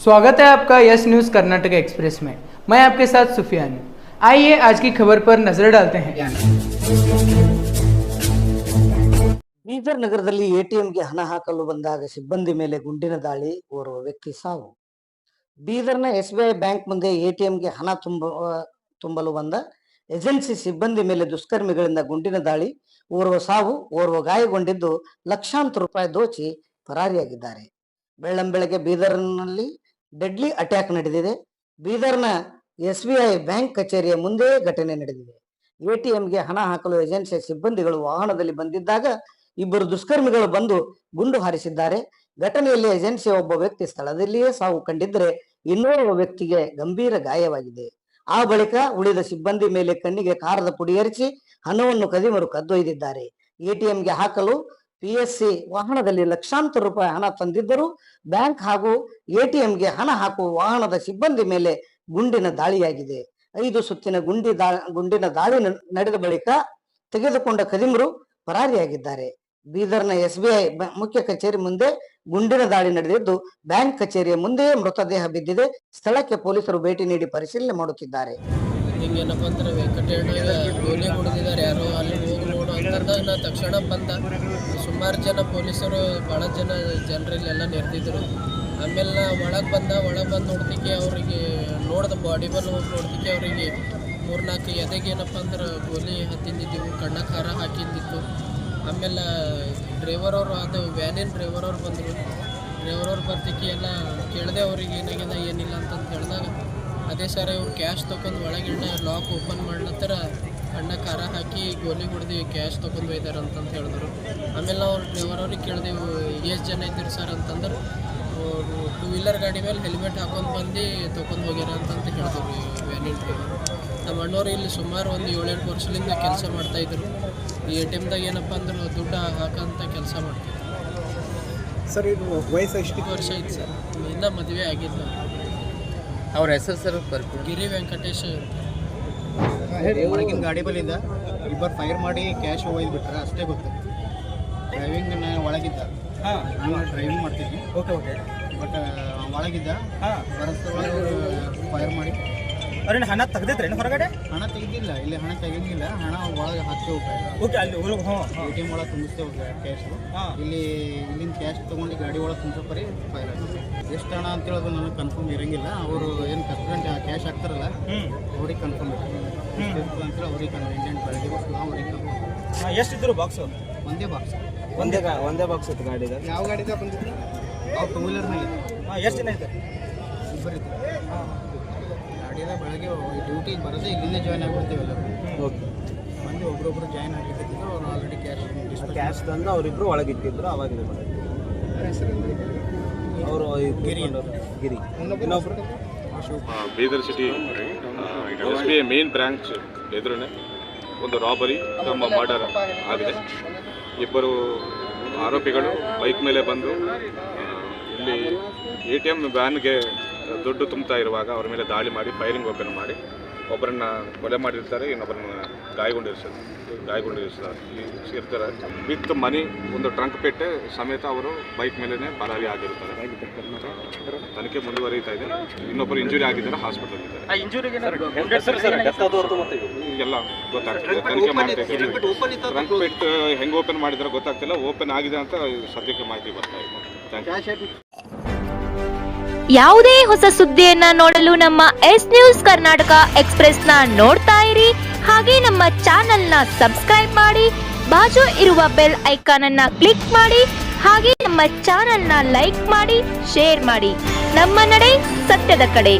स्वागत है आपका यस न्यूज़ कर्नाटक एक्सप्रेस में। मैं आपके साथ सुफियान हूं। आइए आज की खबर पर नजर डालते हैं। ಬೀದರ್ ನಗರದಲ್ಲಿ ಎಟಿಎಂಗೆ ಹಣ ಹಾಕಲು ಬಂದಾಗ ಸಿಬ್ಬಂದಿ ಮೇಲೆ ಗುಂಡಿನ ದಾಳಿ, ಓರ್ವ ವ್ಯಕ್ತಿ ಸಾವು. ಬೀದರ್ನ ಎಸ್ಬಿಐ ಬ್ಯಾಂಕ್ ಮುಂದೆ ಎಟಿಎಂಗೆ ಹಣ ತುಂಬಲು ಬಂದ ಏಜೆನ್ಸಿ ಸಿಬ್ಬಂದಿ ಮೇಲೆ ದುಷ್ಕರ್ಮಿಗಳಿಂದ ಗುಂಡಿನ ದಾಳಿ, ಓರ್ವ ಸಾವು, ಓರ್ವ ಗಾಯಗೊಂಡಿದ್ದು ಲಕ್ಷಾಂತರ ರೂಪಾಯಿ ದೋಚಿ ಪರಾರಿಯಾಗಿದ್ದಾರೆ. ಬೆಳ್ಳಂಬೆಳಗ್ಗೆ ಬೀದರ್ನಲ್ಲಿ ಡೆಡ್ಲಿ ಅಟ್ಯಾಕ್ ನಡೆದಿದೆ. ಬೀದರ್ನ ಎಸ್ಬಿಐ ಬ್ಯಾಂಕ್ ಕಚೇರಿಯ ಮುಂದೆ ಘಟನೆ ನಡೆದಿದೆ. ಎಟಿಎಂಗೆ ಹಣ ಹಾಕಲು ಏಜೆನ್ಸಿಯ ಸಿಬ್ಬಂದಿಗಳು ವಾಹನದಲ್ಲಿ ಬಂದಿದ್ದಾಗ ಇಬ್ಬರು ದುಷ್ಕರ್ಮಿಗಳು ಬಂದು ಗುಂಡು ಹಾರಿಸಿದ್ದಾರೆ. ಘಟನೆಯಲ್ಲಿ ಏಜೆನ್ಸಿಯ ಒಬ್ಬ ವ್ಯಕ್ತಿ ಸ್ಥಳದಲ್ಲಿಯೇ ಸಾವು ಕಂಡಿದ್ದರೆ ಇನ್ನೋರ್ವ ವ್ಯಕ್ತಿಗೆ ಗಂಭೀರ ಗಾಯವಾಗಿದೆ. ಆ ಬಳಿಕ ಉಳಿದ ಸಿಬ್ಬಂದಿ ಮೇಲೆ ಕಣ್ಣಿಗೆ ಕಾರದ ಪುಡಿ ಎರಚಿ ಹಣವನ್ನು ಕದಿಮರು ಕದ್ದೊಯ್ದಿದ್ದಾರೆ. ಎಟಿಎಂಗೆ ಹಾಕಲು ಪಿಎಸ್ಸಿ ವಾಹನದಲ್ಲಿ ಲಕ್ಷಾಂತರ ರೂಪಾಯಿ ಹಣ ತಂದಿದ್ದರೂ ಬ್ಯಾಂಕ್ ಹಾಗೂ ಎಟಿಎಂಗೆ ಹಣ ಹಾಕುವ ವಾಹನದ ಸಿಬ್ಬಂದಿ ಮೇಲೆ ಗುಂಡಿನ ದಾಳಿಯಾಗಿದೆ. 5 ಸುತ್ತಿನ ಗುಂಡಿನ ದಾಳಿ ನಡೆದ ಬಳಿಕ ತೆಗೆದುಕೊಂಡ ಕದಿಮರು ಪರಾರಿಯಾಗಿದ್ದಾರೆ. ಬೀದರ್ನ ಎಸ್ಬಿಐ ಮುಖ್ಯ ಕಚೇರಿ ಮುಂದೆ ಗುಂಡಿನ ದಾಳಿ ನಡೆದಿದ್ದು ಬ್ಯಾಂಕ್ ಕಚೇರಿಯ ಮುಂದೆ ಮೃತದೇಹ ಬಿದ್ದಿದೆ. ಸ್ಥಳಕ್ಕೆ ಪೊಲೀಸರು ಭೇಟಿ ನೀಡಿ ಪರಿಶೀಲನೆ ಮಾಡುತ್ತಿದ್ದಾರೆ. ಹಿಂಗೇನಪ್ಪ ಅಂದ್ರೆ ವೆಂಕಟೇಶ್ವರ ಗೋಲಿ ಹೊಡೆದಿದ್ದಾರೆ, ಯಾರೋ ಅಲ್ಲಿ ಹೋಗಿ ನೋಡು ಅಂತಂದಾಗ ನಾ ತಕ್ಷಣ ಬಂದ. ಸುಮಾರು ಜನ ಪೊಲೀಸರು ಭಾಳ ಜನರಲ್ಲೆಲ್ಲ ನೆರೆದಿದ್ರು. ಆಮೇಲೆ ನಾ ಒಳಗೆ ಬಂದು ನೋಡ್ತಿಕ್ಕೆ ಅವ್ರಿಗೆ ನೋಡ್ದ ಬಾಡಿ ಬಲ್ ಹೋಗಿ ನೋಡ್ತಿಕ್ಕೆ ಅವರಿಗೆ 3-4 ಎದೆಗೆ ಏನಪ್ಪ ಅಂದ್ರೆ ಗೋಲಿ ಹತ್ತಿದ್ದಿದ್ದೆವು, ಕಣ್ಣ ಖಾರ ಹಾಕಿದ್ದಿತ್ತು. ಆಮೇಲೆ ಡ್ರೈವರ್ ಅವರು, ಅದು ವ್ಯಾನಿನ ಡ್ರೈವರ್ ಅವ್ರು ಬಂದರು. ಡ್ರೈವರ್ ಅವ್ರು ಬರ್ತಿಕ್ಕೆ ಎಲ್ಲ ಕೇಳಿದೆ ಅವ್ರಿಗೆ ಏನಾಗ್ಯದ ಏನಿಲ್ಲ ಅಂತಂದು ಹೇಳಿದಾಗ, ಅದೇ ಸರ್ ಇವ್ರು ಕ್ಯಾಶ್ ತೊಗೊಂಡು ಒಳಗಿಂದ ಲಾಕ್ ಓಪನ್ ಮಾಡ್ಲತ್ತರ, ಕಣ್ಣ ಖಾರ ಹಾಕಿ ಗೋಲಿ ಹೊಡೆದು ಕ್ಯಾಶ್ ತೊಗೊಂಡು ಒಯ್ದಾರೆ ಅಂತಂತ ಹೇಳಿದ್ರು. ಆಮೇಲೆ ನಾವು ಡ್ರೈವರ್ ಅವ್ರಿಗೆ ಕೇಳಿದೆವು ಎಷ್ಟು ಜನ ಇದ್ದೀರಿ ಸರ್ ಅಂತಂದ್ರೆ, 2 ವೀಲರ್ ಗಾಡಿ ಮೇಲೆ ಹೆಲ್ಮೆಟ್ ಹಾಕೊಂಡು ಬಂದು ತೊಗೊಂಡು ಹೋಗ್ಯಾರ ಅಂತಂತ ಹೇಳಿದ್ರು ವ್ಯಾನಿನ ಡ್ರೈವರ್. ನಮ್ಮ ಅಣ್ಣವ್ರು ಇಲ್ಲಿ ಸುಮಾರು ಒಂದು 7-8 ವರ್ಷದಿಂದ ಕೆಲಸ ಮಾಡ್ತಾಯಿದ್ರು. ಈ ಎಟಿಎಮ್ದಾಗ ಏನಪ್ಪ ಅಂದ್ರೆ ದುಡ್ಡು ಹಾಕೋಂಥ ಕೆಲಸ ಮಾಡ್ತಿದ್ರು ಸರ್. ಇದು ವಯಸ್ಸು ಎಷ್ಟು ವರ್ಷ ಐತೆ ಸರ್, ಇನ್ನೂ ಮದುವೆ ಆಗಿಲ್ಲ. ಅವ್ರ ಹೆಸರು ಸರ್ ಗಿರಿ ವೆಂಕಟೇಶ್. ಒಳಗಿನ ಗಾಡಿ ಬಲ್ಲಿಂದ ಇಬ್ಬರು ಫೈರ್ ಮಾಡಿ ಕ್ಯಾಶ್ ಒಯ್ದುಬಿಟ್ರೆ ಅಷ್ಟೇ ಗೊತ್ತು. ಡ್ರೈವಿಂಗ್ ನಾನು ಒಳಗಿದ್ದ, ನಾನು ಡ್ರೈವಿಂಗ್ ಮಾಡ್ತಿದ್ದೆ. ಓಕೆ ಬಟ್ ಒಳಗಿದ್ದ ಫೈರ್ ಮಾಡಿ ಅವ್ರೇನು ಹಣ ತೆಗೆದಿದ್ರೇನು ಹೊರಗಡೆ? ಹಣ ತೆಗೆದಿಲ್ಲ, ಇಲ್ಲಿ ಹಣ ತೆಗೆದಿಲ್ಲ. ಹಣ ಒಳಗೆ ಹಾಕಿ ಓಕೆ, ಅಲ್ಲಿ ಎ ಟಿ ಎಮ್ ಒಳಗೆ ತುಂಬಿಸ್ತೇವೆ ಕ್ಯಾಶು. ಇಲ್ಲಿಂದ ಕ್ಯಾಶ್ ತೊಗೊಂಡು ಗಾಡಿ ಒಳಗೆ ತುಂಬಿಸೋಪರಿ ಫೈರ್ ಆಗಿದೆ. ಎಷ್ಟು ಹಣ ಅಂತ ಹೇಳೋದು ನನಗೆ ಕನ್ಫರ್ಮ್ ಇರೋಂಗಿಲ್ಲ. ಅವರು ಏನು ಕಸ್ಟಮರ್ ಕ್ಯಾಶ್ ಹಾಕ್ತಾರಲ್ಲ ಅವ್ರಿಗೆ ಕನ್ಫರ್ಮ್ ಇರ್ತದೆ ಅಂತೇಳಿ ಅವ್ರಿಗೆ ಇಂಡಿಯನ್ ಬೆಳಗ್ಗೆ ಅವ್ರಿಗೆ ಕನ್ಫರ್ಮ್. ಎಷ್ಟಿದ್ರು ಬಾಕ್ಸು? ಒಂದೇ ಬಾಕ್ಸ್. ಒಂದೇ ಬಾಕ್ಸ್ ಇತ್ತು ಗಾಡಿದ. ಯಾವ ಗಾಡಿದ ಬಂದಿದ್ರು? ಅವ್ರು 2 ವೀಲರ್ ಮೇಲೆ. ಎಷ್ಟು ದಿನ ಐತೆ? ಇಬ್ಬರಿತ್ತು. ಗಾಡಿದ ಬೆಳಗ್ಗೆ ಡ್ಯೂಟಿಗೆ ಬರೋದೇ ಇಲ್ಲಿಂದ ಜಾಯ್ನ್ ಆಗಿಬಿಡ್ತೇವೆ ಎಲ್ಲರೂ. ಓಕೆ, ಬಂದು ಒಬ್ರೊಬ್ರು ಜಾಯ್ನ್ ಆಗಿರ್ತಿದ್ರು. ಅವ್ರು ಆಲ್ರೆಡಿ ಕ್ಯಾಶ್ ತಂದು ಅವರಿಬ್ಬರು ಒಳಗಿಟ್ಟಿದ್ರು. ಅವಾಗ ಇದು ಮಾಡಿದ್ರು. ಅವರು ಗಿರಿ. ಇನ್ನೊಬ್ರು Bidar city SBI main branch ಎದುರೇ ಒಂದು ರಾಬರಿ ನಮ್ಮ ಮರ್ಡರ್ ಆಗಿದೆ. ಇಬ್ಬರು ಆರೋಪಿಗಳು ಬೈಕ್ ಮೇಲೆ ಬಂದು ಇಲ್ಲಿ ATM ವ್ಯಾನ್ಗೆ ದುಡ್ಡು ತುಂಬ್ತಾ ಇರುವಾಗ ಅವ್ರ ಮೇಲೆ ದಾಳಿ ಮಾಡಿ ಫೈರಿಂಗ್ ಓಪನ್ ಮಾಡಿ ಒಬ್ಬರನ್ನ ಕೊಲೆ ಮಾಡಿರ್ತಾರೆ, ಇನ್ನೊಬ್ಬರನ್ನ ಗಾಯಗೊಂಡಿರ್ತಾರೆ. ವಿತ್ ಮನಿ, ಒಂದು ಟ್ರಂಕ್ ಪೆಟ್ಟೆ ಸಮೇತ ಅವರು ಬೈಕ್ ಮೇಲೇ ಪರಾರಿ ಆಗಿರ್ತಾರೆ. ತನಿಖೆ ಮುಂದುವರಿತಾ ಇದೆ. ಇನ್ನೊಬ್ಬರು ಇಂಜುರಿ ಆಗಿದ್ದಾರೆ, ಹಾಸ್ಪಿಟಲ್ ಇದ್ದಾರೆ. ಎಲ್ಲ ಗೊತ್ತಾಗ್ತದೆ, ತನಿಖೆ ಮಾಡ್ತಾ ಇದ್ದೀವಿ. ಟ್ರಂಕ್ ಪೆಟ್ಟು ಹೆಂಗೆ ಓಪನ್ ಮಾಡಿದ್ರೆ ಗೊತ್ತಾಗ್ತಿಲ್ಲ. ಓಪನ್ ಆಗಿದೆ ಅಂತ ಸದ್ಯಕ್ಕೆ ಮಾಹಿತಿ ಬರ್ತಾ ಇದೆ. Thank you. ಯಾವುದೇ ಹೊಸ ಸುದ್ದಿಯನ್ನ ನೋಡಲು ನಮ್ಮ ಎಸ್ ನ್ಯೂಸ್ ಕರ್ನಾಟಕ ಎಕ್ಸ್ಪ್ರೆಸ್ ನ ನೋಡ್ತಾ ಇರಿ. ಹಾಗೆ ನಮ್ಮ ಚಾನೆಲ್ ನ ಸಬ್ಸ್ಕ್ರೈಬ್ ಮಾಡಿ, ಬಾಜು ಇರುವ ಬೆಲ್ ಐಕಾನ್ ಅನ್ನ ಕ್ಲಿಕ್ ಮಾಡಿ. ಹಾಗೆ ನಮ್ಮ ಚಾನೆಲ್ ನ ಲೈಕ್ ಮಾಡಿ, ಶೇರ್ ಮಾಡಿ. ನಮ್ಮ ನಡೆ ಸತ್ಯದ ಕಡೆ.